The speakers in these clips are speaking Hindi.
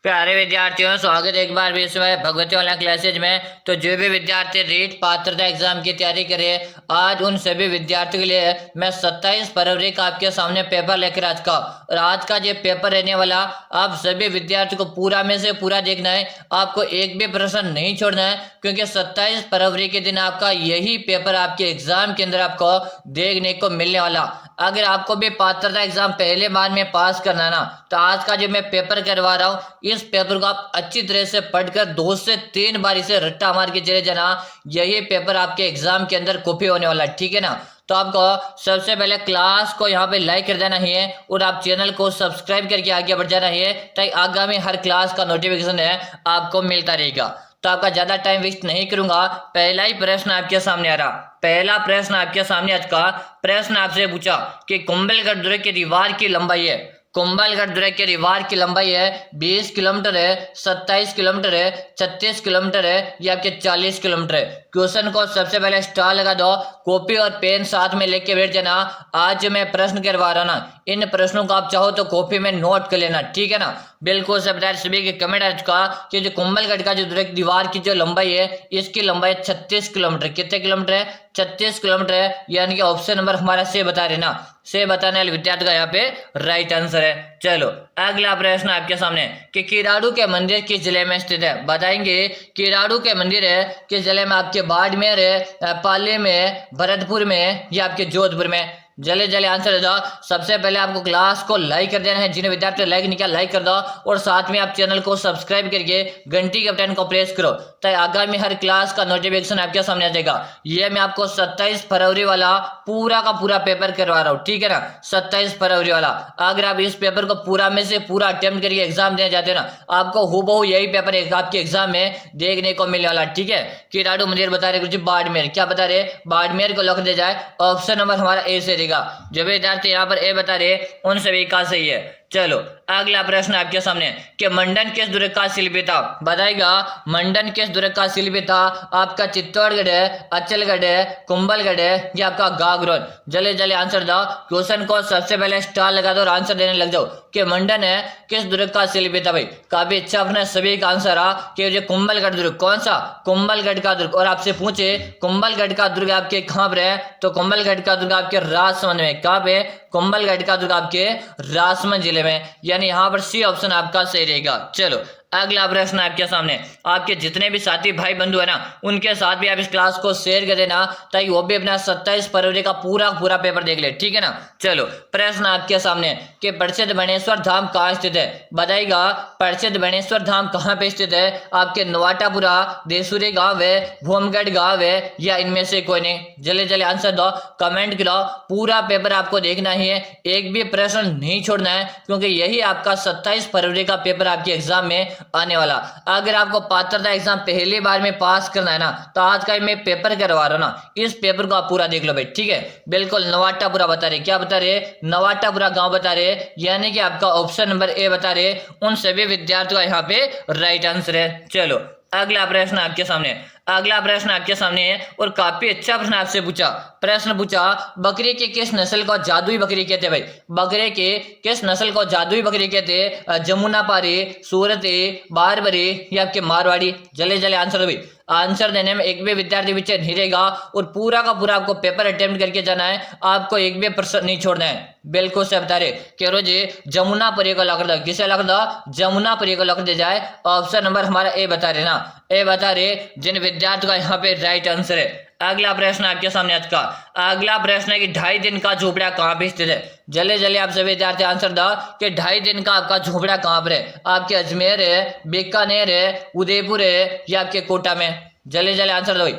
प्यारे विद्यार्थियों, स्वागत है एक बार भी इसमें भगवती ऑनलाइन क्लासेज में। तो जो भी विद्यार्थी रीट पात्रता एग्जाम की तैयारी करें, आज उन सभी विद्यार्थियों के लिए मैं 27 फरवरी का आपके सामने पेपर लेकर आज का और आज का जो पेपर रहने वाला, आप सभी विद्यार्थियों को पूरा में से पूरा देखना है। आपको एक भी प्रश्न नहीं छोड़ना है, क्योंकि 27 फरवरी के दिन आपका यही पेपर आपके एग्जाम के अंदर आपको देखने को मिलने वाला। अगर आपको भी पात्रता एग्जाम पहले बार में पास करना है ना, तो आज का जो मैं पेपर करवा रहा हूँ, इस पेपर को आप अच्छी तरह से पढ़कर 2 से 3 बार इसे रट्टा मार के चले जाना। यही पेपर आपके एग्जाम के अंदर कॉपी होने वाला है, ठीक है ना। तो आपको सबसे पहले क्लास को यहाँ पे लाइक कर देना है और आप चैनल को सब्सक्राइब करके आगे बढ़ जाना है, ताकि आगामी हर क्लास का नोटिफिकेशन है आपको मिलता रहेगा। तो आपका ज्यादा टाइम वेस्ट नहीं करूंगा। पहला ही प्रश्न आपके सामने आ रहा। पहला प्रश्न आपके सामने आज का प्रश्न आपसे पूछा कि कुंभलगढ़ दुर्ग की दीवार की लंबाई है। कुंभलगढ़ दुर्ग की दीवार की लंबाई है 20 किलोमीटर है, 27 किलोमीटर है, 36 किलोमीटर है या आपके 40 किलोमीटर है। क्वेश्चन को सबसे पहले स्टार लगा दो, कॉपी और पेन साथ में लेके बैठ जाना। आज मैं प्रश्न करवा रहा ना, इन प्रश्नों को आप चाहो तो कॉपी में नोट कर लेना, ठीक है ना। बिल्कुल सभी के कमेंट आज का कि जो कुंभलगढ़ का जो दुर्ग दीवार की जो लंबाई है, इसकी लंबाई 36 किलोमीटर। कितने किलोमीटर है? 36 किलोमीटर है, यानी कि ऑप्शन नंबर हमारा से बता रहे ना। से बताने वाले विद्यार्थी का यहाँ पे राइट आंसर है। चलो अगला प्रश्न आपके सामने कि किराड़ू के मंदिर किस जिले में स्थित है। बताएंगे किराड़ू के मंदिर है किस जिले में? आपके बाड़मेर है, पाली में, भरतपुर में या आपके जोधपुर में। जल्दी जल्दी आंसर दे दो। सबसे पहले आपको क्लास को लाइक कर देना है, जिन्हें विद्यार्थी लाइक नहीं किया लाइक कर दो, और साथ में आप चैनल को सब्सक्राइब करके घंटी के बटन को प्रेस करो, ताकि आगामी हर क्लास का नोटिफिकेशन आपके सामने आ जाएगा। ये मैं आपको 27 फरवरी वाला पूरा का पूरा पेपर करवा रहा हूँ, ठीक है ना। 27 फरवरी वाला अगर आप इस पेपर को पूरा में से पूरा अटेम्प्ट करके एग्जाम देने जाते हो ना, आपको हूबहू यही पेपर आपके एग्जाम में देखने को मिलने वाला, ठीक है। किराड़ू मंदिर बता रहे कुछ बाड़मेर, क्या बता रहे? बाड़मेर को लिख दे जाए, ऑप्शन नंबर हमारा ए से। जो विद्यार्थी यहाँ पर ए बता रहे उन सभी का सही है। चलो अगला प्रश्न आपके सामने कि मंडन किस दुर्ग का शिल्पी था। बताएगा मंडन किस दुर्ग का शिल्पी था? आपका चित्तौड़गढ़ है, अचलगढ़ है, कुंभलगढ़ है या आपका गागरोन। जल्दी जल्दी आंसर दो। क्वेश्चन को सबसे पहले स्टार लगा दो और आंसर देने लग जाओ कि मंडन है किस दुर्ग का शिल्पी था। भाई काफी अच्छा अपने सभी का आंसर आ कि जो कुंभलगढ़ दुर्ग। कौन सा? कुंभलगढ़ का दुर्ग। और आपसे पूछे कुंभलगढ़ का दुर्ग आपके कहाँ पर है, तो कुंभलगढ़ का दुर्ग आपके राजसमंद में। कहाँ पे? कुंभलगढ़ का दुर्ग आपके राजसमंद जिले में, यानी यहाँ पर सी ऑप्शन आपका सही रहेगा। चलो अगला प्रश्न आपके सामने, आपके जितने भी साथी भाई बंधु है ना, उनके साथ भी आप इस क्लास को शेयर कर देना, ताकि वो भी अपना 27 फरवरी का पूरा पेपर देख ले, ठीक है ना। चलो प्रश्न आपके सामने कि प्रसिद्ध बनेश्वर धाम कहाँ स्थित है। बताइएगा प्रसिद्ध बनेश्वर धाम कहाँ पे स्थित है? आपके नवाटापुरा, देसुरी गांव है, भूमगढ़ गांव है या इनमें से कोई नहीं। जल्दी जल्दी आंसर दो, कमेंट करो। पूरा पेपर आपको देखना है, एक भी प्रश्न नहीं छोड़ना है, क्योंकि यही आपका 27 फरवरी का पेपर आपके एग्जाम में आने वाला। अगर आपको पात्रता एग्जाम पहली बार में पास करना है ना, तो आज का मैं पेपर करवा रहा हूं ना, इस पेपर को आप पूरा देख लो भाई, ठीक है। बिल्कुल नवाटापुरा बता रहे, क्या बता रहे? नवाटापुरा गांव बता रहे, यानी कि आपका ऑप्शन नंबर ए बता रहे उन सभी विद्यार्थियों का यहाँ पे राइट आंसर है। चलो अगला प्रश्न आपके सामने, अगला प्रश्न आपके सामने है और काफी अच्छा प्रश्न आपसे पूछा। प्रश्न पूछा बकरी के किस नस्ल को जादुई बकरी कहते हैं। भाई बकरे के किस नस्ल को जादुई बकरी कहते हैं? जमुनापारी, सूरती, बारबरी या आपके मारवाड़ी। जल्दी जल्दी आंसर दो भाई। आंसर देने में एक भी विद्यार्थी पीछे नहीं रहेगा और पूरा का पूरा आपको पेपर अटेम्प्ट करके जाना है, आपको एक भी प्रश्न नहीं छोड़ना है। बिल्कुल से बता रहे कि रोज जमुनापुरी को लग दो। किसे लग दो? जमुनापुरी को लग दे जाए, ऑप्शन नंबर हमारा ए बता रहे ना, ए बता रहे जिन विद्यार्थियों का यहाँ पे राइट आंसर है। अगला प्रश्न आपके सामने आज का, अगला प्रश्न है कि 2.5 दिन का झोपड़ा कहाँ पे स्थित है। जल्दी जल्दी आप सभी विद्यार्थी आंसर दो कि 2.5 दिन का आपका झोपड़ा कहाँ पर है? आपके अजमेर है, बीकानेर है, उदयपुर है या आपके कोटा में। जल्दी जल्दी आंसर दो।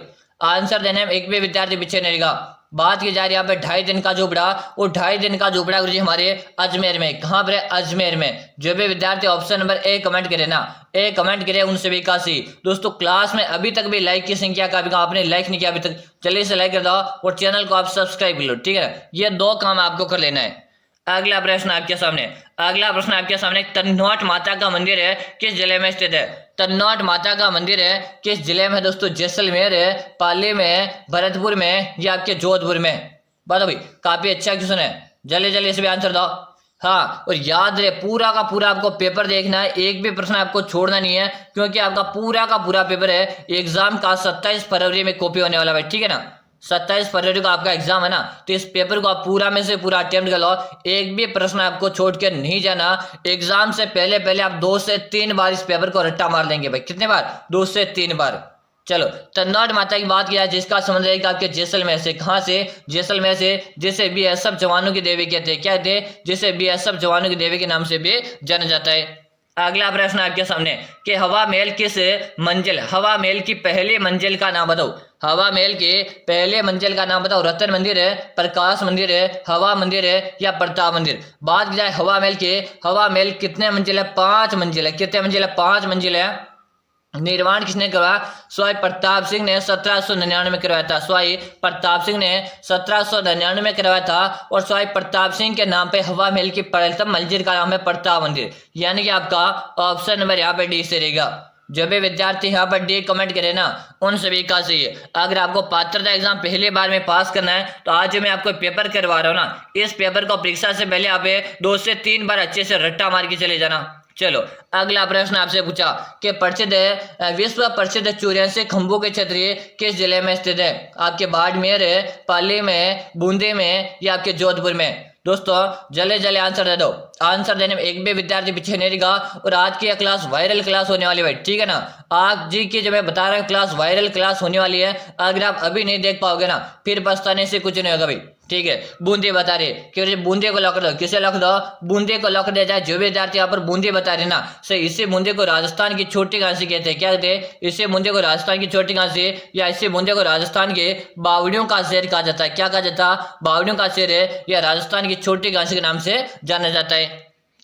आंसर देने में एक भी विद्यार्थी पीछे नहीं रहेगा। बात की जा रही है यहाँ पे 2.5 दिन का झोपड़ा, और 2.5 दिन का झोपड़ा गुरुजी हमारे अजमेर में। कहाँ पर है? अजमेर में। जो भी विद्यार्थी ऑप्शन नंबर ए कमेंट करे ना, ए कमेंट करे उन सभी का सी। दोस्तों क्लास में अभी तक भी लाइक की संख्या का भी आपने लाइक नहीं किया अभी तक, जल्दी से लाइक कर दो और चैनल को आप सब्सक्राइब कर लो, ठीक है ना। ये 2 काम आपको कर लेना है। अगला प्रश्न आपके सामने, अगला प्रश्न आपके सामने, तन्नौट माता का मंदिर है किस जिले में स्थित है। तन्नौट माता का मंदिर है किस जिले में दोस्तों? जैसलमेर है, पाली में, भरतपुर में या आपके जोधपुर में। बताओ भाई काफी अच्छा क्वेश्चन है, जल्दी जल्दी इसमें आंसर दो। हाँ, और याद रहे पूरा का पूरा आपको पेपर देखना है, एक भी प्रश्न आपको छोड़ना नहीं है, क्योंकि आपका पूरा का पूरा पेपर है एग्जाम का 27 फरवरी में कॉपी होने वाला है, ठीक है ना। 27 फरवरी को आपका एग्जाम है ना, तो इस पेपर को आप पूरा में से पूरा अटेम्प्ट कर लो, एक भी प्रश्न आपको छोड़ के नहीं जाना। एग्जाम से पहले पहले आप 2 से 3 बार इस पेपर को रट्टा मार लेंगे भाई। कितने बार? 2 से 3 बार। चलो, तन्नौर माता की बात किया, जिसका संबंध है आपके जैसलमेर से। कहाँ से? जैसलमेर से, जिसे बीएसएफ जवानों की देवी कहते हैं। क्या कहते हैं? जिसे बीएसएफ जवानों की देवी के नाम से भी जाना जाता है। अगला प्रश्न आपके सामने कि हवा महल किस मंजिल, हवा महल की पहली मंजिल का नाम बताओ। हवा महल के पहले मंजिल का नाम बताओ। रतन मंदिर है, प्रकाश मंदिर है, हवा मंदिर है या प्रताप मंदिर। बात की जाए हवा महल के, हवा महल कितने मंजिल है? 5 मंजिल है। कितने मंजिल है? 5 मंजिल है। निर्माण किसने करवाया? स्वाई प्रताप सिंह ने 1799 में करवाया था। स्वाई प्रताप सिंह ने 1799 में करवाया था, और स्वाई प्रताप सिंह के नाम पे हवा महल की प्रथम मंजिल का नाम है प्रताप मंदिर। यानी कि आपका ऑप्शन नंबर यहाँ पे डी से रहेगा। जो भी विद्यार्थी यहाँ पर डी कमेंट करे ना, उन सभी का सही है। अगर आपको पात्रता एग्जाम पहली बार में पास करना है, तो आज जो मैं आपको पेपर करवा रहा हूँ ना, इस पेपर को परीक्षा से पहले आप 2 से 3 बार अच्छे से रट्टा मार के चले जाना। चलो, अगला प्रश्न आपसे पूछा कि प्रसिद्ध विश्व प्रसिद्ध 84 खंभों के छतरी किस जिले में स्थित है? आपके बाड़मेर, पाली में, बूंदी में या आपके जोधपुर में? दोस्तों जल्दी जल्दी आंसर दे दो। आंसर देने में एक भी विद्यार्थी पीछे नहीं रहेगा, और आज की क्लास वायरल क्लास होने वाली है, ठीक है ना। आज जी की जो मैं बता रहा हूँ क्लास वायरल क्लास होने वाली है। अगर आप अभी नहीं देख पाओगे ना, फिर पछताने से कुछ नहीं होगा भाई, ठीक है। बूंदी बता रहे कि बूंदी को लॉक दो। किसे लॉक दो? बूंदी को लॉक दिया जाए। जो भी विद्यार्थी यहाँ पर बूंदी बता रहे ना, से इसी बूंदी को राजस्थान की छोटी घासी कहते हैं। क्या कहते हैं? इसी बूंदी को राजस्थान की छोटी घासी, या इसी बूंदी को राजस्थान के बावड़ियों का शहर कहा जाता है। क्या कहा जाता है? बावड़ियों का शहर है, या राजस्थान की छोटी घासी के नाम से जाना जाता है।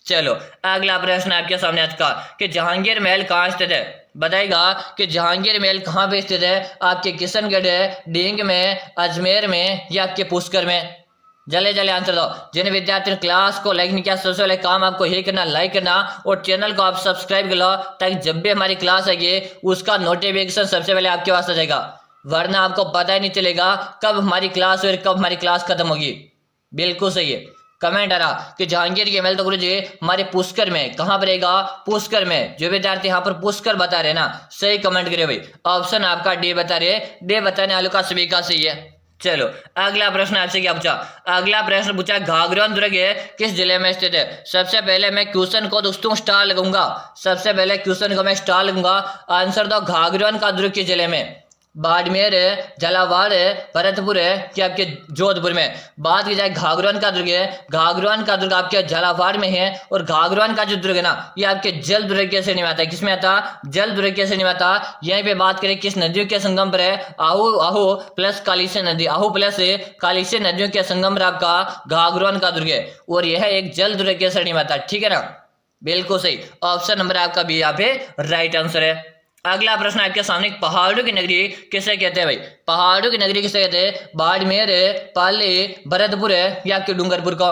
चलो, अगला प्रश्न आपके सामने आज का कि जहांगीर महल कहाँ स्थित है? बताएगा कि जहांगीर महल कहाँ पे स्थित है? आपके किशनगढ़ है, डींग में, अजमेर में या आपके पुष्कर में? जल्दी जल्दी आंसर दो। जिन विद्यार्थियों ने क्लास को लाइक नहीं किया, सबसे पहले काम आपको यही करना, लाइक करना, और चैनल को आप सब्सक्राइब कर लो, ताकि जब भी हमारी क्लास आएगी उसका नोटिफिकेशन सबसे पहले आपके पास आ जाएगा। वरना आपको पता ही नहीं चलेगा कब हमारी क्लास और कब हमारी क्लास खत्म होगी। बिल्कुल सही है। कमेंट आ रहा कि जहांगीर के महल तो गुरुजी हमारे पुष्कर में। कहाँ पर रहेगा? पुष्कर में। जो विद्यार्थी यहाँ पर पुष्कर बता रहे ना, सही कमेंट करे भाई। ऑप्शन आपका डी बता रहे, डी बताने वालों का सभी का सही है। चलो, अगला प्रश्न आपसे क्या पूछा? अगला प्रश्न पूछा घाघरान दुर्ग किस जिले में स्थित है? सबसे पहले मैं क्वेश्चन को दोस्तों स्टार लगाऊंगा। सबसे पहले क्वेश्चन को मैं स्टार लगाऊंगा। आंसर दो, घाघरान का दुर्ग किस जिले में? बाड़मेर है, झालावाड़ है, भरतपुर है कि आपके जोधपुर में? बात की जाए घाघरान का दुर्ग है, घाघरान का दुर्ग आपके झालावाड़ में है। और घाघरान का जो दुर्ग है ना, ये आपके जल दुर्ग के श्रेणी में आता है। किसमें आता? जल दुर्ग के श्रेणी में आता। यहीं पे बात करें किस नदियों के संगम पर है? आहू आहू प्लस कालीसे नदी, आहू प्लस कालीसे नदियों के संगम पर आपका घाघरान का दुर्ग है, और यह एक जल दुर्ग के श्रेणी में आता है, ठीक है ना। बिल्कुल सही। ऑप्शन नंबर आपका भी यहाँ पे राइट आंसर है। अगला प्रश्न आपके सामने, पहाड़ों की नगरी किसे कहते हैं भाई? पहाड़ों की नगरी किसे कहते हैं? बाड़मेर है, पाली, भरतपुर है या आपके डूंगरपुर को?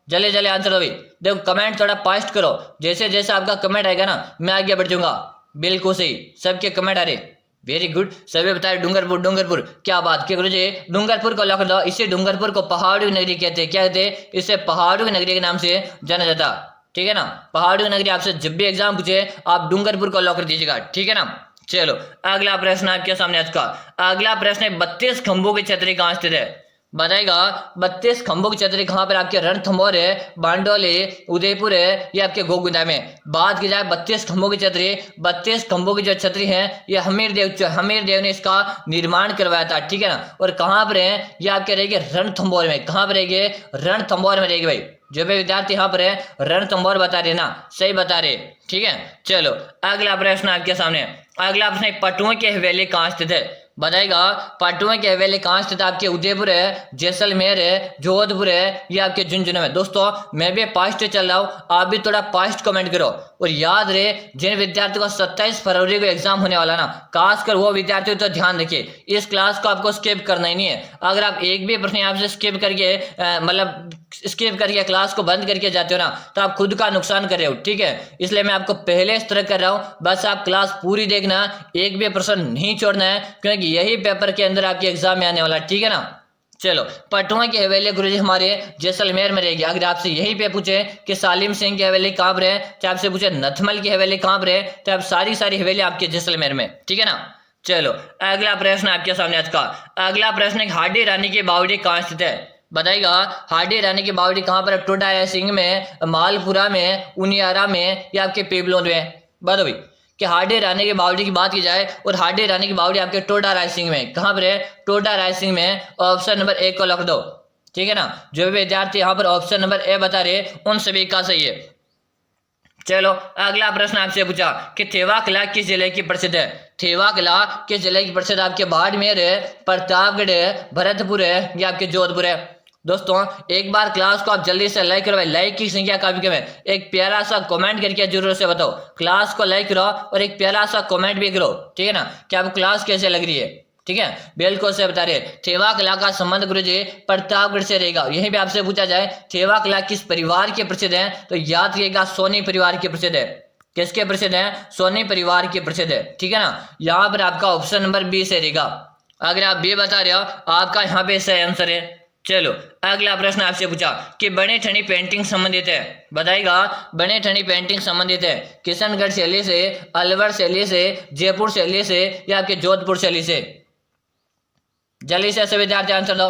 जल्दी जल्दी आंसर दो भाई। देखो कमेंट थोड़ा फास्ट करो, जैसे जैसे आपका कमेंट आएगा ना, मैं आगे बढ़ जाऊंगा। बिल्कुल सही, सबके कमेंट आ रहे, वेरी गुड। सभी बता रहे डूंगरपुर डूंगरपुर। क्या बात की गुरुजी, डूंगरपुर को लॉक दो। इसे डूंगरपुर को पहाड़ों की नगरी कहते हैं। क्या कहते हैं? इसे पहाड़ों की नगरी के नाम से जाना जाता, ठीक है ना। पहाड़ों की नगरी आपसे जब भी एग्जाम पूछे, आप डूंगरपुर को लॉक कर दीजिएगा, ठीक है ना। चलो, अगला प्रश्न आपके सामने आज का। अगला प्रश्न है 32 खंभों की छतरी कहाँ स्थित है? बताएगा 32 खंभों की छतरी कहाँ पर? आपके रणथंभौर है, बांडोल है, उदयपुर है या आपके गोगुंदा में? बात की जाए 32 खंभों की छतरी, 32 खंभों की जो छतरी है, ये हमीर देव ने इसका निर्माण करवाया था, ठीक है ना। और कहाँ पर है? ये आपके रहेंगे रणथंभौर में। कहाँ पर रहेंगे? रणथंभौर में रहेंगे भाई। जो भी विद्यार्थी यहाँ पर है रणथंभौर बता रहे ना, सही बता रहे, ठीक है। चलो, अगला प्रश्न आपके सामने। अगला प्रश्न, पटुआ की हवेली कहाँ स्थित है? बताएगा पटुआ की हवेली कहाँ स्थित है? आपके उदयपुर है, जैसलमेर है, जोधपुर है या आपके झुंझुनू में? दोस्तों मैं भी फास्ट चल रहा हूँ, आप भी थोड़ा फास्ट कमेंट करो। और याद रहे, जिन विद्यार्थियों का 27 फरवरी को एग्जाम होने वाला ना, खासकर वो विद्यार्थियों तो ध्यान रखिए, इस क्लास को आपको स्किप करना ही नहीं है। अगर आप एक भी प्रश्न आपसे स्किप करके मतलब स्किप करके क्लास को बंद करके जाते हो ना, तो आप खुद का नुकसान कर रहे हो, ठीक है। इसलिए मैं आपको पहले इस तरह कर रहा हूँ, बस आप क्लास पूरी देखना, एक भी प्रश्न नहीं छोड़ना है, क्योंकि यही पेपर के अंदर आपके एग्जाम में आने वाला है, ठीक है ना। चलो, पटवा की हवेली गुरुजी हमारे जैसलमेर में रहेगी। अगर आपसे यही पे पूछे कि सालिम सिंह की हवेली कहाँ पर है, चाहे आपसे पूछे नथमल की हवेली कहाँ पर है, तो आप सारी हवेली आपके जैसलमेर में, ठीक है ना। चलो, अगला प्रश्न आपके सामने आज का। अगला प्रश्न है, हाडी रानी की बावड़ी कहाँ स्थित है? बताइएगा, हाडी रानी की बावड़ी कहाँ पर है? टोडा रायसिंह में, मालपुरा में, उनियारा में या आपके पेबलोन में? बताओ भाई कि हाडी रानी की बावड़ी की बात की जाए और हाडी रानी की बावड़ी आपके टोडा रायसिंह में, कहाँ पर है? टोडा रायसिंह में। ऑप्शन नंबर ए को लिख दो, ठीक है ना। जो भी विद्यार्थी यहाँ पर ऑप्शन नंबर ए बता रहे उन सभी का सही है। चलो, अगला प्रश्न आपसे पूछा कि थेवा किला किस जिले की प्रसिद्ध है? थेवा किला किस जिले की प्रसिद्ध? आपके बाड़मेर है, प्रतापगढ़ है, भरतपुर है या आपके जोधपुर है? दोस्तों, एक बार क्लास को आप जल्दी से लाइक करो भाई, लाइक की संख्या काफी कम है। एक प्यारा सा कमेंट करके जरूर से बताओ, क्लास को लाइक करो और एक प्यारा सा कमेंट भी करो, ठीक है ना, कि आपको क्लास कैसे लग रही है, ठीक है। बिल्कुल से बता रहे, थेवा किला का संबंध गुरुजी प्रतापगढ़ से रहेगा। यहीं पे आपसे पूछा जाए थेवा किला किस परिवार के प्रसिद्ध है, तो याद रखिएगा सोनी परिवार के प्रसिद्ध है। किसके प्रसिद्ध है? सोनी परिवार के प्रसिद्ध है, ठीक है ना। यहाँ पर आपका ऑप्शन नंबर बी से रहेगा। अगर आप बी बता रहे हो, आपका यहाँ पे सही आंसर है। चलो, अगला प्रश्न आपसे पूछा कि बने ठनी पेंटिंग संबंधित है। बताइएगा, बने ठनी पेंटिंग संबंधित है किशनगढ़ शैली से, अलवर शैली से, जयपुर शैली से या आपके जोधपुर शैली से? जल्दी से विद्यार्थी आंसर दो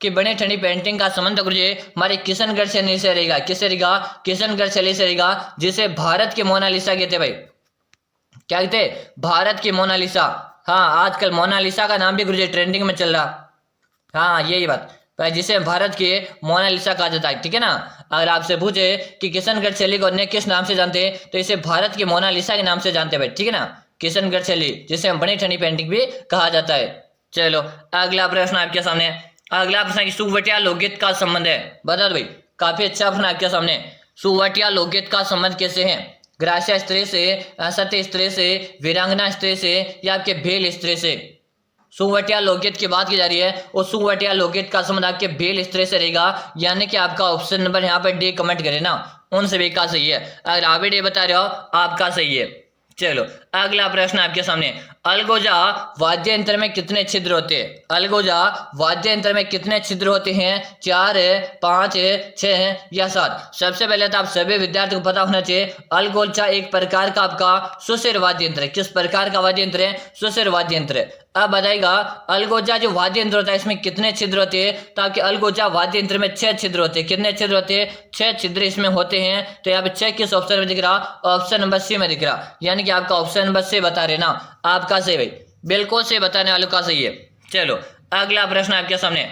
कि बने ठनी पेंटिंग का संबंध गुरुजी हमारे किशनगढ़ शैली से रहेगा। किससे रहेगा? किशनगढ़ शैली से रहेगा, जिसे भारत की मोनालिसा कहते भाई। क्या कहते? भारत की मोनालिसा। हाँ, आजकल मोनालिसा का नाम भी गुरुजी ट्रेंडिंग में चल रहा। हाँ, यही बात, जिसे भारत की मोनालिसा कहा जाता है, ठीक है ना। अगर आपसे पूछे कि किशनगढ़ शैली को अन्य किस नाम से जानते हैं, तो इसे भारत की मोनालिसा के नाम से जानते हैं भाई, ठीक है ना। किशनगढ़ शैली, जिसे बनी ठनी पेंटिंग भी कहा जाता है। चलो, अगला प्रश्न आपके सामने। अगला प्रश्न सुवटिया लोकगीत का संबंध है। बता दो भाई, काफी अच्छा प्रश्न आपके सामने। सुवटिया लोकगीत का संबंध कैसे है? ग्रास्य स्त्री से, सत्य स्त्री से, वीरांगना स्त्री से या आपके भेल स्त्री से? सुवटिया लोकगीत की बात की जा रही है और सुवटिया लोकगीत का संबंध आपके भेल स्त्री से रहेगा, यानी कि आपका ऑप्शन नंबर यहाँ पर डी कमेंट करें ना, उन सभी का सही है। अगर आप भी डी बता रहे हो, आपका सही है। चलो, अगला प्रश्न आपके सामने। अलगोजा वाद्य यंत्र में कितने छिद्र होते हैं? अलगोजा वाद्य यंत्र में कितने छिद्र होते हैं? 4 है, 5 है, 6 है या 7? सबसे पहले तो आप सभी विद्यार्थियों को पता होना चाहिए, अलगोजा एक प्रकार का आपका सुशिर वाद्य यंत्र है। किस प्रकार का वाद्य यंत्र है? सुशिर वाद्य यंत्र है। अब बताएगा, अलगोजा जो वाद्य यंत्र होता है इसमें कितने छिद्र होते हैं? तो आपके अलगोजा वाद्य यंत्र में 6 छिद्र होते हैं। कितने छिद्र होते हैं? 6 छिद्र इसमें होते हैं। तो यहाँ पे 6 किस ऑप्शन में दिख रहा? ऑप्शन नंबर सी में दिख रहा, यानी कि आपका ऑप्शन नंबर सी बता रहे ना, आपका सही भाई, बिल्कुल से बताने वालों का सही है। चलो, अगला प्रश्न आपके सामने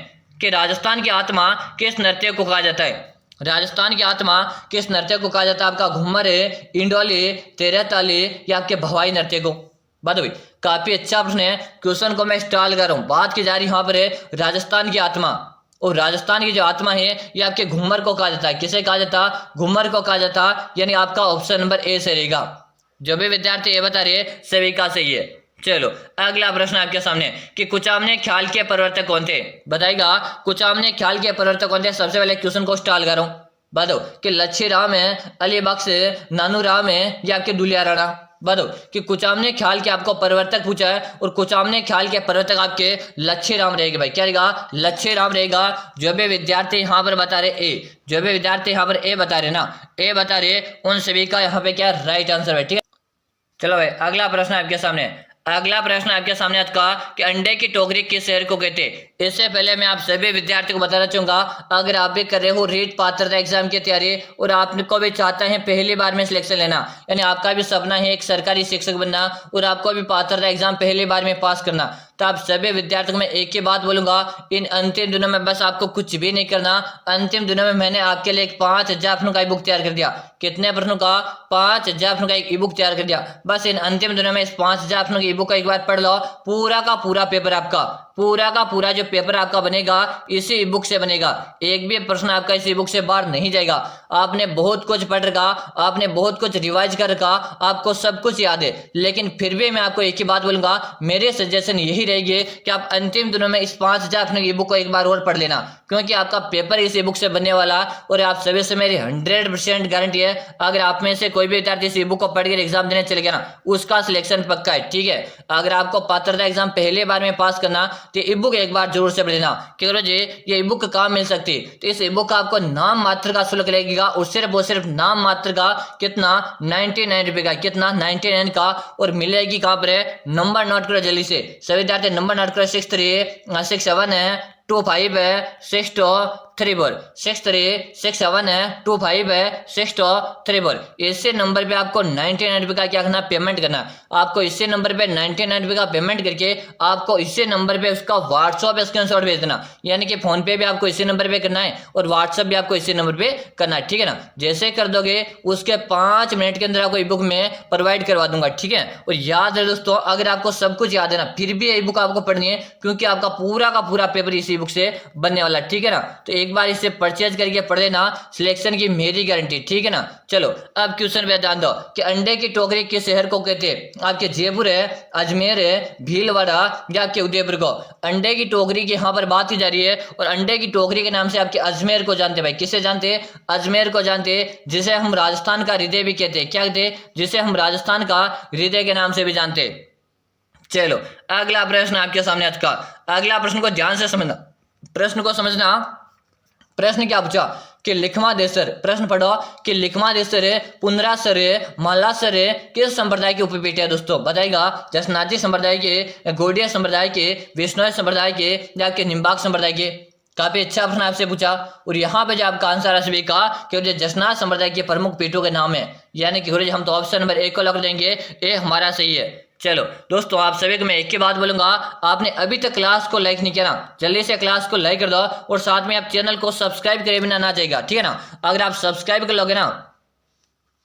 कि राजस्थान की आत्मा किस नृत्य को कहा जाता है? राजस्थान की आत्मा किस नृत्य को कहा जाता है? आपका घूमर है, इंडोली, तेरहताली या आपके भवाई नृत्य को? बताओ भाई, काफी अच्छा प्रश्न है। क्वेश्चन को मैं स्टॉल कर रहा हूँ। बात की जा रही यहाँ पर है राजस्थान की आत्मा, और राजस्थान की जो आत्मा है ये आपके घूमर को कहा जाता है। किसे कहा जाता? घूमर को कहा जाता, यानी आपका ऑप्शन नंबर ए से रहेगा। जो भी विद्यार्थी ये बता रहे सभी का सही है। चलो, अगला प्रश्न आपके सामने कि कुचामने ख्याल के प्रवर्तक कौन थे? बताइएगा, कुचामने ख्याल के प्रवर्तक कौन थे? सबसे पहले क्वेश्चन को स्टॉल कर रहा हूँ। बताओ कि लच्छी राम है, अली बख्श है, नानू राम है या आपके दुलिया राणा? बताओ कि कुचामने ख्याल के आपको प्रवर्तक पूछा है और कुचामने ख्याल के प्रवर्तक आपके लच्छी राम रहेगा भाई। क्या रहेगा? लच्छी राम रहेगा। जो भी विद्यार्थी यहाँ पर बता रहे ए, जो भी विद्यार्थी यहाँ पर ए बता रहे ना, ए बता रहे, उन सभी का यहाँ पे क्या राइट आंसर है, ठीक है। चलो भाई, अगला प्रश्न आपके सामने। अगला प्रश्न आपके सामने आज का कि अंडे की टोकरी किस शहर को कहते हैं? इससे पहले मैं आप सभी विद्यार्थियों को बताना चाहूंगा, अगर आप भी कर रहे हो रीट पात्रता एग्जाम की तैयारी और आपको भी चाहते हैं पहली बार में सिलेक्शन लेना, यानी आपका भी सपना है एक सरकारी शिक्षक बनना और आपको भी पात्रता एग्जाम पहली बार में पास करना, तो आप सभी विद्यार्थियों को मैं एक ही बात बोलूंगा, इन अंतिम दिनों में बस आपको कुछ भी नहीं करना। अंतिम दिनों में मैंने आपके लिए एक 5000 प्रश्नों का ई बुक तैयार कर दिया। कितने प्रश्नों का? 5000 प्रश्नों का एक ई बुक तैयार कर दिया। बस इन अंतिम दिनों में इस 5000 प्रश्नों की ई बुक को एक बार पढ़ लो, पूरा का पूरा पेपर आपका, पूरा का पूरा जो पेपर आपका बनेगा इसी ई बुक से बनेगा। एक भी प्रश्न आपका इसी बुक से बाहर नहीं जाएगा। आपने बहुत कुछ पढ़ रखा, आपने बहुत कुछ रिवाइज कर रखा, आपको सब कुछ याद है, लेकिन फिर भी मैं आपको एक ही बात बोलूंगा, मेरे सजेशन यही रहेगी कि आप अंतिम दिनों में इस 5000 प्रश्नों की ई बुक को एक बार और पढ़ लेना, क्योंकि आपका पेपर इस ई बुक से बनने वाला। और आप सभी से मेरी 100% गारंटी है, अगर आप में से कोई भी विद्यार्थी इस ई बुक को पढ़कर एग्जाम देने चले गया ना, उसका सिलेक्शन पक्का है, ठीक है। अगर आपको पात्रता एग्जाम पहले बार में पास करना, तो ई बुक एक बार जरूर से पढ़ लेना कि गुरु जी ये ई बुक कहाँ मिल सकती है। तो इस ई बुक का आपको नाम मात्र का शुल्क लगेगा और सिर्फ नाम मात्र का कितना 99 रुपए का, कितना 99 का। और मिलेगी कहाँ पर है, नंबर नोट करो जल्दी से सभी विद्यार्थी, नंबर नोट करो 6367 है 25 है 6234, 6367 है 25 है 6234। इसी नंबर पे आपको 99 रुपये का क्या करना, पेमेंट करना। आपको इसी नंबर पे 99 रुपये का पेमेंट करके आपको इसी नंबर पे उसका व्हाट्सएप स्क्रीनशॉट भेज देना, यानी कि फोन पे भी आपको इसी नंबर पे करना है और व्हाट्सएप भी आपको इसी नंबर पे करना है, ठीक है ना। जैसे कर दोगे उसके 5 मिनट के अंदर आपको ई बुक में प्रोवाइड करवा दूंगा, ठीक है। और याद है दोस्तों, अगर आपको सब कुछ याद है ना, फिर भी ई बुक आपको पढ़नी है, क्योंकि आपका पूरा का पूरा पेपर इसी बुक से बनने वाला, ठीक है ना। तो एक बार इसे परचेज करके पढ़ लेना, सिलेक्शन की मेरी गारंटी, ठीक है ना। चलो अब क्वेश्चन पे ध्यान दो कि अंडे की टोकरी किस शहर को कहते हैं। आपके जयपुर है, अजमेर है, भीलवाड़ा या आपके उदयपुर को। अंडे की टोकरी की यहाँ पर बात की जा रही है और अंडे की टोकरी के नाम से आपके अजमेर को जानते हैं भाई। किसे जानते हैं, अजमेर को जानते हैं, जिसे हम राजस्थान का हृदय भी कहते हैं। क्या कहते हैं, जिसे हम राजस्थान का हृदय के नाम से भी जानते हैं। चलो अगला प्रश्न आपके सामने आज का, अगला प्रश्न को ध्यान से समझना, प्रश्न को समझना। प्रश्न क्या पूछा कि लिखवा देसर, प्रश्न पढ़ो कि लिखवा देसर पुनरासर मालासर किस संप्रदाय की उपपीठ है। दोस्तों बताएगा, जसनाजी संप्रदाय के, गौड़िया संप्रदाय के, विष्णोई संप्रदाय के या के निम्बाक संप्रदाय के। काफी अच्छा प्रश्न आपसे पूछा और यहाँ पे जो आपका आंसर है सभी का कि जो जसनाज संप्रदाय के प्रमुख पीठों के नाम है, यानी कि हम तो ऑप्शन नंबर 1 को लग देंगे, ये हमारा सही है। चलो दोस्तों, आप सभी को मैं एक ही बात बोलूंगा, आपने अभी तक क्लास को लाइक नहीं किया ना, जल्दी से क्लास को लाइक कर दो और साथ में आप चैनल को सब्सक्राइब करे बिना ना जाएगा, ठीक है ना। अगर आप सब्सक्राइब कर लोगे ना,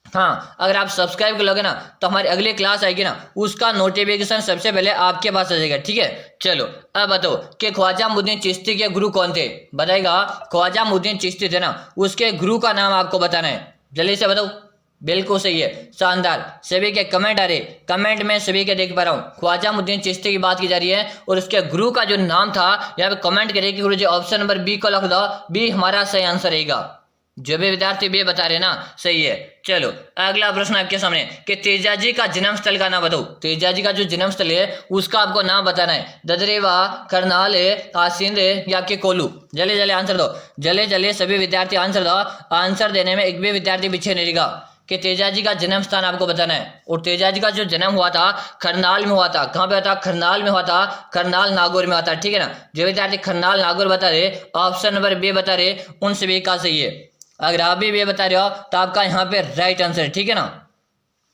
हाँ अगर आप सब्सक्राइब कर लोगे ना तो हमारी अगली क्लास आएगी ना, उसका नोटिफिकेशन सबसे पहले आपके पास आ जाएगा, ठीक है। चलो अब बताओ कि ख्वाजा मुद्दीन चिश्ती के गुरु कौन थे। बताएगा, ख्वाजा मुद्दीन चिश्ती थे ना, उसके गुरु का नाम आपको बताना है, जल्दी से बताओ। बिल्कुल सही है, शानदार। सभी के कमेंट आ रहे, कमेंट में सभी के देख पा रहा हूँ। ख्वाजा मुद्दीन चिश्ती की बात की जा रही है और उसके गुरु का जो नाम था, यहाँ पे कमेंट करिए कि गुरु जी ऑप्शन नंबर बी को लिख दो, बी हमारा सही आंसर रहेगा। जो भी विद्यार्थी बी बता रहे ना, सही है। चलो अगला प्रश्न आपके सामने कि तेजाजी का जन्म स्थल का नाम बताओ। तेजाजी का जो जन्म स्थल है उसका आपको नाम बताना है। ददरेवा, करनाल, आसिंद या आपके कोलू। जल्दी जल्दी आंसर दो, जल्दी जल्दी सभी विद्यार्थी आंसर दो। आंसर देने में एक भी विद्यार्थी पीछे नहीं रहेगा कि तेजाजी का जन्म स्थान आपको बताना है। और तेजाजी का जो जन्म हुआ था खरनाल में हुआ था। कहाँ पे हुआ था, खरनाल में हुआ था, खरनाल नागौर में हुआ था, ठीक है ना। जो विद्यार्थी खरनाल नागौर बता रहे, ऑप्शन नंबर बी बता रहे, उन सभी का सही है। अगर आप भी बे बता रहे हो तो आपका यहाँ पे राइट आंसर है, ठीक है ना।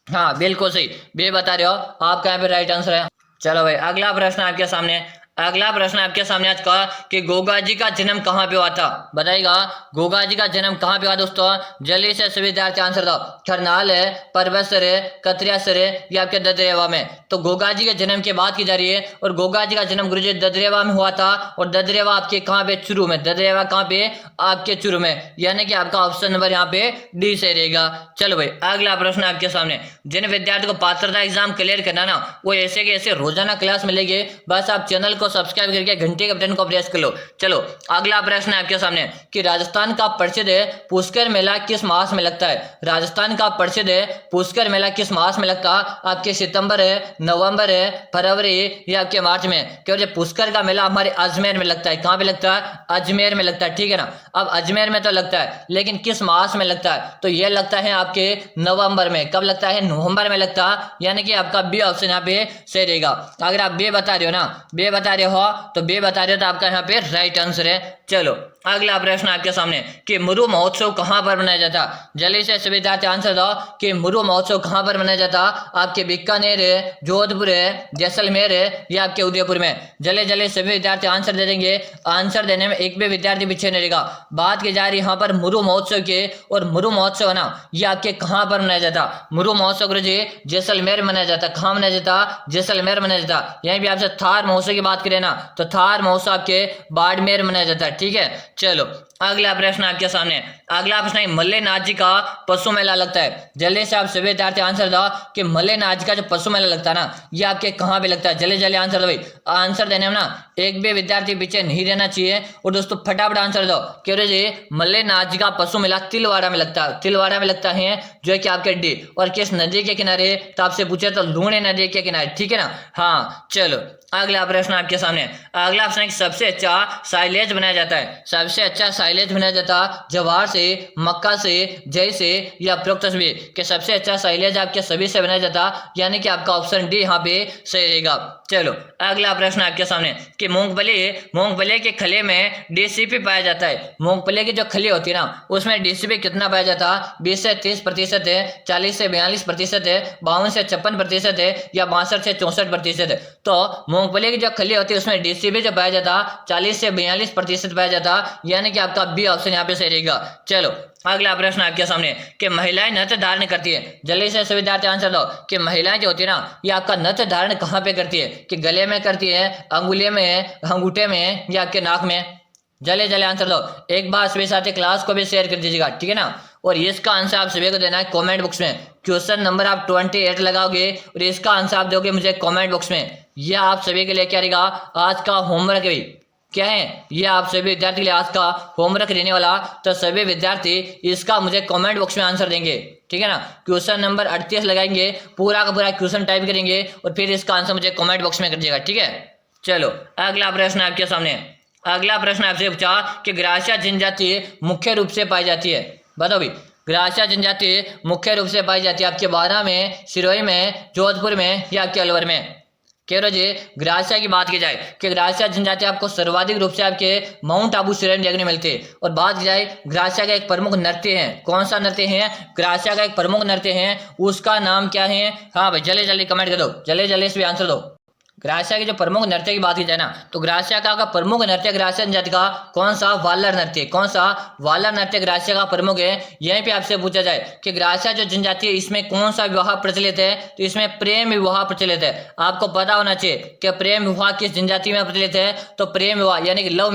हाँ बिल्कुल सही, बे बता रहे हो, आपका यहाँ पे राइट आंसर है। चलो भाई अगला प्रश्न आपके सामने, अगला प्रश्न आपके सामने आज का कि गोगा जी का जन्म कहाँ पे हुआ था। बताइएगा, गोगा जी का जन्म कहाँ पे हुआ दोस्तों। जल्दी से सभी विद्यार्थी आंसर दो। खरनाल है, परबसर है, कतरियासर है या आपके ददरेवा में। तो गोगा जी के जन्म की बात की जा रही है और गोगा जी का जन्म गुरुजी ददरेवा में हुआ था। और ददरेवा आपके कहाँ पे, चुरू में। ददरेवा कहाँ पे, आपके चुरू में, यानी कि आपका ऑप्शन नंबर यहाँ पे डी से रहेगा। चलो भाई अगला प्रश्न आपके सामने, जिन विद्यार्थी को पात्रता एग्जाम क्लियर करना ना, वो ऐसे के ऐसे रोजाना क्लास मिलेगी, बस आप चैनल को सब्सक्राइब करके घंटे के बटन को प्रेस कर लो। चलो अगला प्रश्न है आपके सामने कि राजस्थान का प्रसिद्ध पुष्कर मेला किस मास में लगता है। राजस्थान का प्रसिद्ध पुष्कर मेला किस मास में लगता है। आपके सितंबर है, नवंबर है, फरवरी या आपके मार्च में। क्योंकि पुष्कर का मेला हमारे अजमेर में लगता है। कहाँ पे लगता है, अजमेर में लगता है, ठीक है ना। अब अजमेर में तो लगता है, लेकिन किस मास में लगता है, तो यह लगता है आपके नवंबर में। कब लगता है, नवंबर में लगता है, यानी कि आपका बी ऑप्शन यहाँ पे सही रहेगा। अगर आप बे बता रहे हो ना, बे बता रहे हो तो बे बता रहे हो तो आपका यहाँ पे राइट आंसर है। चलो अगला प्रश्न आपके सामने कि मुरु महोत्सव कहाँ पर मनाया जाता। जल्दी से सभी विद्यार्थी आंसर दो कि मुरु महोत्सव कहाँ पर मनाया जाता। आपके बीकानेर है, जोधपुर है, जैसलमेर है या आपके उदयपुर में। जल्दी जल्दी सभी विद्यार्थी आंसर दे देंगे। आंसर देने में एक भी विद्यार्थी पीछे नहीं रहेगा। बात की जा रही है यहाँ पर मुरु महोत्सव के, और मुरु महोत्सव है ना, ये आपके कहाँ पर मनाया जाता। मुरु महोत्सव गुरु जी जैसलमेर मनाया जाता। कहाँ मनाया जाता, जैसलमेर मनाया जाता। यहीं भी आपसे थार महोत्सव की बात करें ना, तो थार महोत्सव आपके बाड़मेर मनाया जाता है, ठीक है। चलो अगला प्रश्न आपके सामने, अगला प्रश्न है मल्लेनाथ जी का पशु मेला लगता है। जल्दी से आप सभी विद्यार्थी आंसर दो कि मल्लेनाथ जी का जो पशु मेला लगता है ना, ये आपके कहाँ पे लगता है। जल्दी जल्दी आंसर दो भाई। आंसर देने में ना एक भी विद्यार्थी पीछे नहीं रहना चाहिए। और दोस्तों फटाफट आंसर दो कि जी मल्लेनाथ जी का पशु मेला तिलवाड़ा में लगता है। तिलवाड़ा में लगता है जो कि आपके डी। और किस नदी के किनारे, तो आपसे पूछे तो लूणी नदी के किनारे, ठीक है ना। हाँ चलो अगला प्रश्न आपके सामने, अगला प्रश्न सबसे अच्छा साइलेज बनाया जाता है। सबसे अच्छा साइलेज बनाया जाता जवार से, मक्का से, जय से या उपरोक्त सभी के सबसे अच्छा साइलेज आपके सभी से बनाया जाता, यानी कि आपका ऑप्शन डी यहाँ पे सही रहेगा। चलो अगला प्रश्न आपके सामने कि मूंगफली के खले में डीसीपी पाया जाता है। मूंगफली की जो खली होती है ना, उसमें डीसीपी कितना पाया जाता है? 20 से 30% है, 40 से 42% है, 52 से 56% है या 62 से 64% है। तो मूंगफली की जो खली होती है उसमें डीसीपी जो पाया जाता 40 से 42% पाया जाता, यानी कि आपका बी ऑप्शन यहाँ पे सही रहेगा। चलो अगला प्रश्न आपके सामने कि महिलाएं नथ धारण करती है। जल्दी से सभी विद्यार्थी आंसर दो कि महिलाएं जो होती है ना, ये आपका नथ धारण कहाँ पे करती है? कि गले में करती है, अंगुलियों में, अंगूठे में या आपके नाक में? जल्दी जल्दी आंसर दो। एक बार सभी साथी क्लास को भी शेयर कर दीजिएगा, ठीक है ना। और इसका आंसर आप सभी को देना है कमेंट बॉक्स में। क्वेश्चन नंबर आप 28 लगाओगे और इसका आंसर आप दोगे मुझे कमेंट बॉक्स में। यह आप सभी के लिए क्या रहेगा आज का होमवर्क भी क्या है, ये आप सभी विद्यार्थी के लिए आज का होमवर्क रहने वाला। तो सभी विद्यार्थी इसका मुझे कमेंट बॉक्स में आंसर देंगे, ठीक है ना। क्वेश्चन नंबर 38 लगाएंगे, पूरा का पूरा क्वेश्चन टाइप करेंगे और फिर इसका आंसर मुझे कमेंट बॉक्स में कर दीजिएगा, ठीक है। चलो अगला प्रश्न आपके सामने, अगला प्रश्न आपसे पूछा कि ग्रासिया जनजाति मुख्य रूप से पाई जाती है। बताओ भाई, ग्रासिया जनजाति मुख्य रूप से पाई जाती है आपके बारां में, सिरोही में, जोधपुर में या आपके अलवर में? कह रहे जी ग्रासिया की बात की जाए कि ग्रासिया जनजाति आपको सर्वाधिक रूप से आपके माउंट आबू श्रेणी में देखने मिलती है। और बात की जाए ग्रासिया का एक प्रमुख नृत्य है, कौन सा नृत्य है? ग्रासिया का एक प्रमुख नृत्य है, उसका नाम क्या है? हाँ भाई जल्दी जल्दी कमेंट कर दो, जल्दी जल्दी इस भी आंसर दो। ग्रासिया के जो प्रमुख नृत्य की बात की जाए ना, तो ग्रासिया का प्रमुख नृत्य ग्रासिया जनजाति का कौन सा? वालर नृत्य। कौन सा? वालर नृत्य ग्रासिया का प्रमुख है। यहीं पे आपसे पूछा जाए कि ग्रासिया जो जनजाति है इसमें कौन सा विवाह प्रचलित है, तो इसमें प्रेम विवाह प्रचलित है। आपको पता होना चाहिए कि प्रेम विवाह किस जनजाति में प्रचलित है। तो प्रेम विवाह यानी कि लव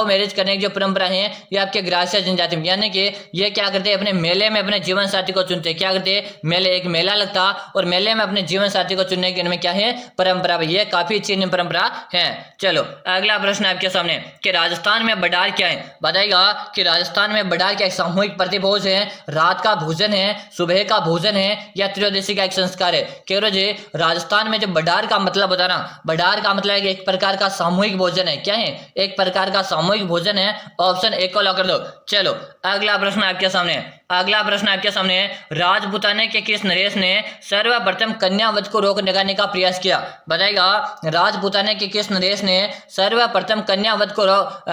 मैरिज करने की जो परंपरा है ये आपके ग्रासिया जनजाति में, यानी कि ये क्या करते हैं अपने मेले में अपने जीवन साथी को चुनते हैं। क्या करते हैं? मेले, एक मेला लगता और मेले में अपने जीवन साथी को चुनने के इनमें क्या है? परंपरा। ये काफी अच्छी परंपरा है। चलो अगला प्रश्न आपके सामने कि राजस्थान में बडार क्या है? बताएगा कि राजस्थान में बडार क्या? एक सामूहिक प्रतिभोज है, रात का भोजन है, सुबह का भोजन है या त्रयोदशी का एक संस्कार है? कह रहे जी राजस्थान में जो बडार का मतलब होता है ना, बडार का मतलब है कि एक प्रकार का सामूहिक भोजन है। क्या है? एक प्रकार का सामूहिक भोजन है। ऑप्शन ए को लॉक कर दो। चलो अगला प्रश्न आपके सामने, अगला प्रश्न आपके सामने राजपूताने के किस नरेश ने सर्वप्रथम कन्यावध को रोकने का प्रयास किया? बताएगा राजपूताने के किस नरेश ने सर्वप्रथम कन्यावध को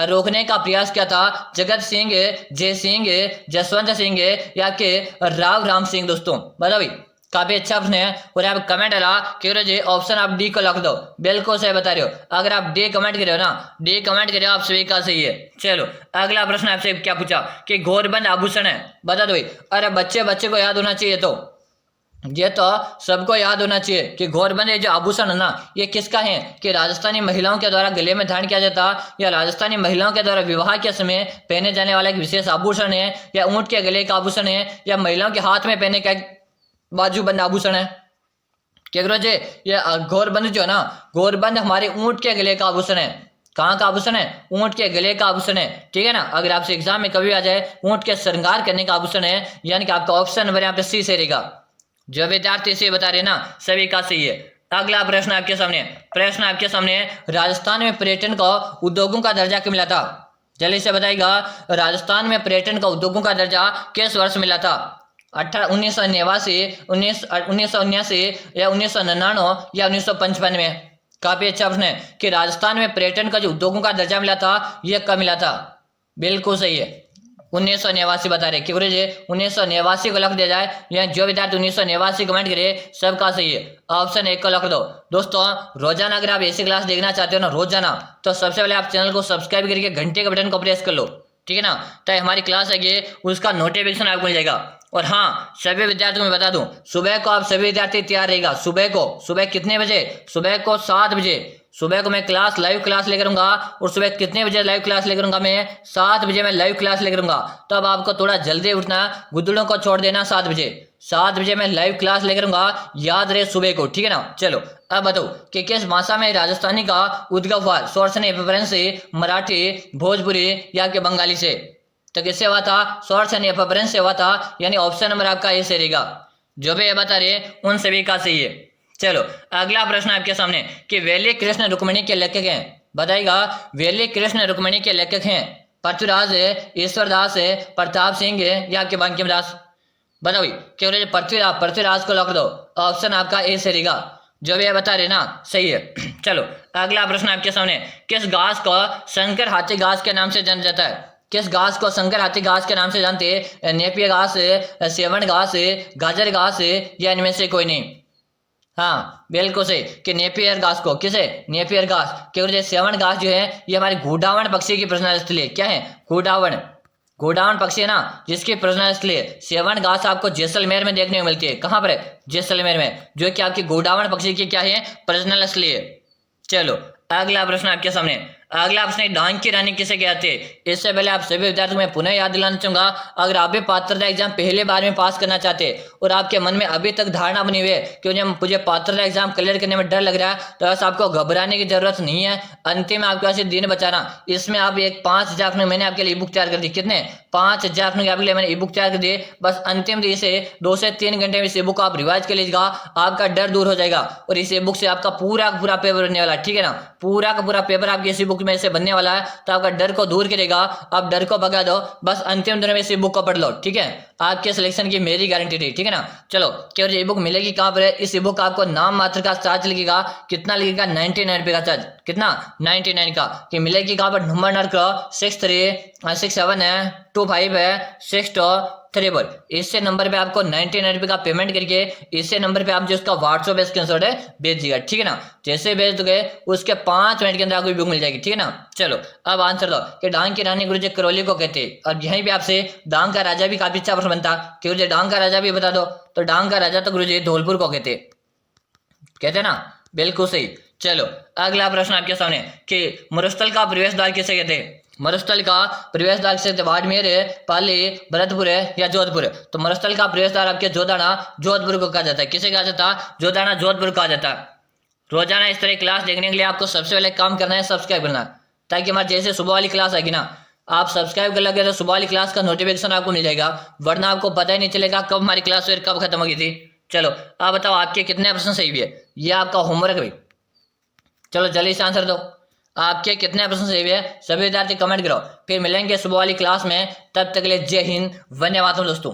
रोकने का प्रयास किया था? जगत सिंह, जय सिंह, जसवंत सिंह या के राव राम सिंह? दोस्तों बताओ भाई, काफी अच्छा प्रश्न है। और आप कमेंट करा क्यों जी ऑप्शन आप डी को लॉक दो। बिल्कुल सही बता रहे हो। अगर आप डी कमेंट कर रहे हो ना, डी कमेंट कर रहे हो आप सभी का सही है। चलो अगला प्रश्न आपसे क्या पूछा कि घोरबंद आभूषण है? बता दो भाई। अरे बच्चे को याद होना चाहिए, तो ये तो सबको याद होना चाहिए कि घोरबंद ये जो आभूषण है ना, ये किसका है? कि राजस्थानी महिलाओं के द्वारा गले में धारण किया जाता या राजस्थानी महिलाओं के द्वारा विवाह के समय पहने जाने वाला एक विशेष आभूषण है, या ऊंट के गले का आभूषण है, या महिलाओं के हाथ में पहने का बाजूबंद आभूषण है? क्या करो जी ये घोरबंद जो है ना, घोरबंद हमारे ऊंट के गले का आभूषण है। कहाँ का आभूषण है? ऊंट के गले का आभूषण है, ठीक है ना। अगर आपसे एग्जाम में कभी आ जाए ऊंट के श्रृंगार करने का आभूषण है, यानी कि आपका ऑप्शन नंबर यहाँ पे सी से रहेगा। जो विद्यार्थी से बता रहे ना सभी का सही है। अगला प्रश्न आपके सामने राजस्थान में पर्यटन का उद्योगों का दर्जा क्यों मिला था? जल्दी से बताएगा राजस्थान में पर्यटन का उद्योगों का दर्जा किस वर्ष मिला था? 1989, 1979 या 1999 या 1955 में? काफी अच्छा प्रश्न है कि राजस्थान में पर्यटन का जो उद्योगों का दर्जा मिला था यह कब मिला था? बिल्कुल सही है 1989 बता रहे। क्यों जी 1989 को लख दिया जाए, या जो विद्यार्थी 1989 कमेंट करे सबका सही है। ऑप्शन एक को लख दो। दोस्तों रोजाना अगर आप ऐसी क्लास देखना चाहते हो ना रोजाना, तो सबसे पहले आप चैनल को सब्सक्राइब करके घंटे के बटन को प्रेस कर लो, ठीक है ना। तो हमारी क्लास है उसका नोटिफिकेशन आपको मिल जाएगा। और हाँ सभी विद्यार्थियों को बता दूं, सुबह को आप सभी विद्यार्थी तैयार रहेगा। सुबह कितने बजे? सुबह को 7 बजे सुबह को मैं क्लास लाइव क्लास लेकर आऊंगा और सुबह कितने बजे लाइव क्लास लेकर आऊंगा मैं 7 बजे मैं लाइव क्लास लेकर आऊंगा। तो अब आपको थोड़ा जल्दी उठना, गुदड़ों को छोड़ देना 7 बजे। 7 बजे मैं लाइव क्लास लेकर आऊंगा, याद रहे सुबह को, ठीक है ना। चलो अब बताओ कि किस भाषा में राजस्थानी का उद्गम हुआ। सोर्स एंड रेफरेंस से मराठी, भोजपुरी या के बंगाली से। तो किससे हुआ था? सोर्स एंड रेफरेंस से हुआ था, यानी ऑप्शन नंबर आपका ए से रहेगा। जो भी ये बता रहे उन सभी का सही है। चलो अगला प्रश्न आपके सामने कि वेली कृष्ण रुक्मिणी के लेखक हैं, बताइएगा। वेली कृष्ण रुक्मिणी के लेखक हैं पृथ्वीराज है, ईश्वरदास है, प्रताप सिंह है या आपके बंकिम दास। बताओ क्यों पृथ्वीराज को लॉक दो, ऑप्शन आपका ए से रहेगा। जो भी ये बता रहे ना सही है। चलो अगला प्रश्न आपके सामने, किस घास को शंकर हाथी घास के नाम से जाना जाता है? किस घास को शंकर हाथी घास के नाम से जानते हैं? नेपियर घास है, सेवन घास है, गाजर घास है या इनमें से कोई नहीं? हाँ बिल्कुल सही कि नेपियर घास को, किसे? नेपियर घास। क्योंकि सेवन घास जो है ये हमारे घुड़ावन पक्षी की प्रजनन स्थल है। क्या है? घुड़ावन पक्षी है ना, जिसकी प्रजनन स्थल है। सेवन घास आपको जैसलमेर में देखने को मिलती है। कहाँ पर है? जैसलमेर में, जो कि आपकी घुड़ावन पक्षी की क्या है? प्रजनन स्थल है। चलो अगला प्रश्न आपके सामने, अगला प्रश्न डांग की रानी किसे कहते हैं? इससे पहले आप सभी विद्यार्थियों में पुनः याद दिलाना चाहूंगा, अगर आप भी पात्रता एग्जाम पहले बार में पास करना चाहते हैं और आपके मन में अभी तक धारणा बनी हुई है कि मुझे पात्रता एग्जाम क्लियर करने में डर लग रहा है, तो बस आपको घबराने की जरूरत नहीं है। अंतिम आपके पास दिन बचाना, इसमें आप एक 5,000 मैंने आपके लिए ई बुक तैयार कर दी। कितने? 5,000 आपके लिए मैंने ई बुक तैयार कर दी। बस अंतिम दिन से 2 से 3 घंटे में इस ई बुक को आप रिवाइज कर लीजिएगा, आपका डर दूर हो जाएगा और इस ई बुक से आपका पूरा का पूरा पेपर बनने वाला है, ठीक है ना। पूरा का पूरा पेपर आपकी इसी बुक में से बनने वाला है, तो आपका डर को दूर करेगा। आप डर को भगा दो, बस अंतिम दिनों में इसी बुक को पढ़ लो, ठीक है। आपके सिलेक्शन की मेरी गारंटी रही, ठीक है ना। चलो क्या ई बुक मिलेगी कहाँ पर है? इस ई बुक का आपको नाम मात्र का चार्ज लगेगा। कितना लगेगा? 99 रुपये का चार्ज। कितना? 99 का। कि मिलेगी कहाँ पर? नंबर नोट करो, 6367 है, 25 है, 6234। इससे नंबर पे आपको 99 रुपये का पेमेंट करके इससे नंबर पे आप जो उसका व्हाट्सएप पे स्क्रीनशॉट है भेज दीजिएगा, ठीक है ना। जैसे भेज दोगे उसके 5 मिनट के अंदर आपको बुक मिल जाएगी, ठीक है ना। चलो अब आंसर दो कि डांग की रानी गुरुजी करौली को कहते हैं। और यहीं पे आपसे डांग का राजा भी काफी अच्छा प्रश्न बनता कि गुरुजी डांग का राजा भी बता दो। तो डांग का राजा तो गुरुजी धौलपुर को कहते ना, बिल्कुल सही। चलो अगला प्रश्न आपके सामने कि मरुस्थल का प्रवेश द्वार किसे कहते हैं? मरुस्थल का प्रवेश द्वार किसे कहते हैं? बाड़मेर है, पाली, भरतपुर है या जोधपुर है? तो मरुस्थल का प्रवेश द्वार आपके जोधाना, जोधपुर को कहा जाता है। किसे कहा जाता है? जोधाना, जोधपुर कहा जाता है। रोजाना इस तरह क्लास देखने के लिए आपको सबसे पहले काम करना है सब्सक्राइब करना, ताकि हमारे जैसे सुबह वाली क्लास आएगी ना, आप सब्सक्राइब कर लगे तो सुबह वाली क्लास का नोटिफिकेशन आपको मिल जाएगा, वरना आपको पता ही नहीं चलेगा कब हमारी क्लास फिर कब खत्म होगी थी। चलो आप बताओ आपके कितने प्रश्न सही हुए? ये आपका होमवर्क है भाई। चलो जल्दी से आंसर दो, आपके कितने प्रश्न सही हुए? सभी विद्यार्थी कमेंट करो। फिर मिलेंगे सुबह वाली क्लास में, तब तक के लिए जय हिंद, वंदे मातरम दोस्तों।